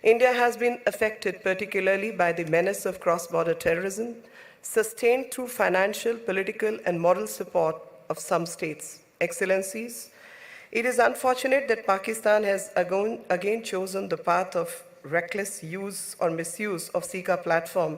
India has been affected particularly by the menace of cross-border terrorism, sustained through financial, political, and moral support of some states. Excellencies, it is unfortunate that Pakistan has again chosen the path of reckless use or misuse of CICA platform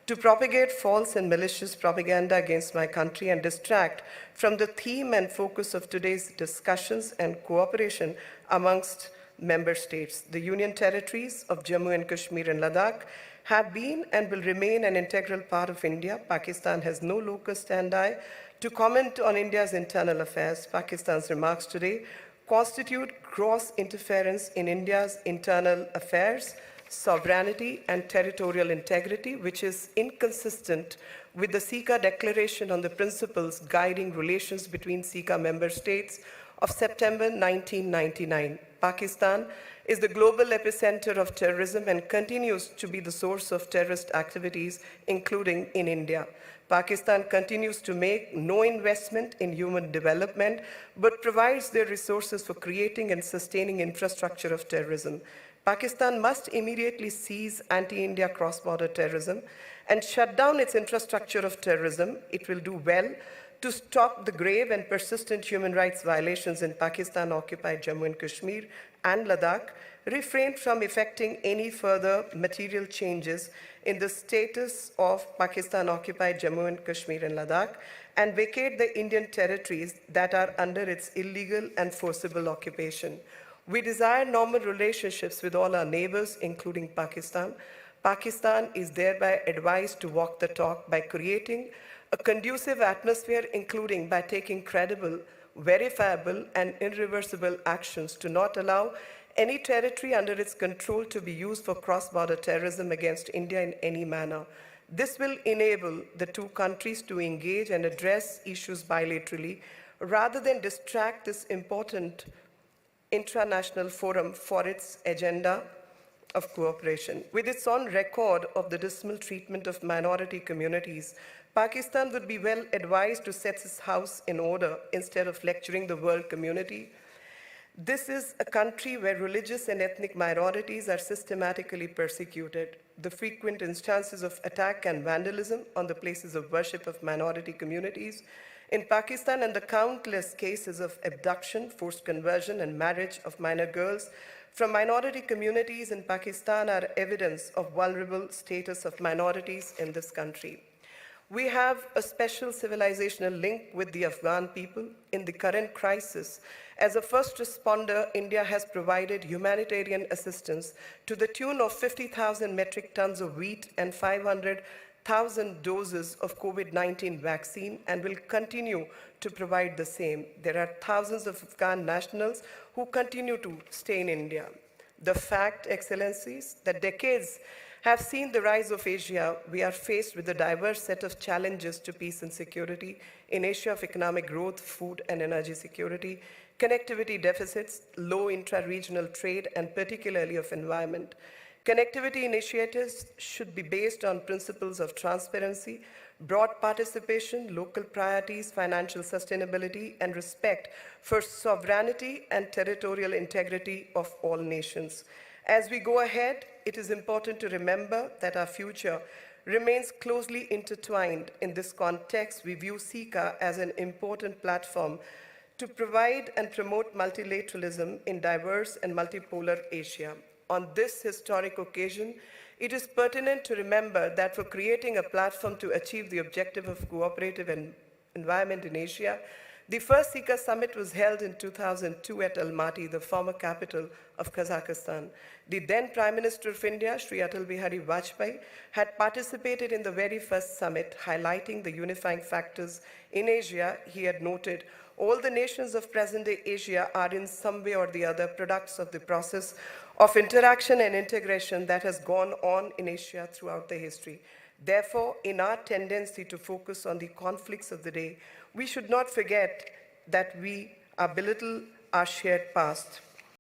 to propagate false and malicious propaganda against my country and distract from the theme and focus of today's discussions and cooperation amongst member states. The Union territories of Jammu and Kashmir and Ladakh have been and will remain an integral part of India. Pakistan has no locus standi to comment on India's internal affairs. Pakistan's remarks today constitute gross interference in India's internal affairs, sovereignty, and territorial integrity, which is inconsistent with the CICA Declaration on the Principles Guiding Relations between CICA member states of September 1999. Pakistan is the global epicenter of terrorism and continues to be the source of terrorist activities, including in India. Pakistan continues to make no investment in human development, but provides their resources for creating and sustaining infrastructure of terrorism. Pakistan must immediately cease anti-India cross-border terrorism and shut down its infrastructure of terrorism. It will do well to stop the grave and persistent human rights violations in Pakistan-occupied Jammu and Kashmir and Ladakh, refrain from effecting any further material changes in the status of Pakistan-occupied Jammu and Kashmir and Ladakh, and vacate the Indian territories that are under its illegal and forcible occupation. We desire normal relationships with all our neighbors, including Pakistan. Pakistan is thereby advised to walk the talk by creating a conducive atmosphere, including by taking credible, verifiable, and irreversible actions to not allow any territory under its control to be used for cross-border terrorism against India in any manner. This will enable the two countries to engage and address issues bilaterally, rather than distract this important international forum for its agenda of cooperation. With its own record of the dismal treatment of minority communities, Pakistan would be well advised to set its house in order instead of lecturing the world community. This is a country where religious and ethnic minorities are systematically persecuted. The frequent instances of attack and vandalism on the places of worship of minority communities in Pakistan and the countless cases of abduction, forced conversion, and marriage of minor girls from minority communities in Pakistan are evidence of vulnerable status of minorities in this country. We have a special civilizational link with the Afghan people. In the current crisis, as a first responder, India has provided humanitarian assistance to the tune of 50,000 metric tons of wheat and 500,000 doses of COVID-19 vaccine, and will continue to provide the same. There are thousands of Afghan nationals who continue to stay in India. The fact, Excellencies, that decades have seen the rise of Asia, we are faced with a diverse set of challenges to peace and security in Asia of economic growth, food and energy security, connectivity deficits, low intra-regional trade, and particularly of environment. Connectivity initiatives should be based on principles of transparency, broad participation, local priorities, financial sustainability, and respect for sovereignty and territorial integrity of all nations. As we go ahead, it is important to remember that our future remains closely intertwined. In this context, we view CICA as an important platform to provide and promote multilateralism in diverse and multipolar Asia. On this historic occasion, it is pertinent to remember that for creating a platform to achieve the objective of cooperative environment in Asia, the first CICA summit was held in 2002 at Almaty, the former capital of Kazakhstan. The then Prime Minister of India, Shri Atal Bihari Vajpayee, had participated in the very first summit, highlighting the unifying factors in Asia. He had noted, all the nations of present-day Asia are in some way or the other products of the process of interaction and integration that has gone on in Asia throughout the history. Therefore, in our tendency to focus on the conflicts of the day, we should not forget that we belittle our shared past.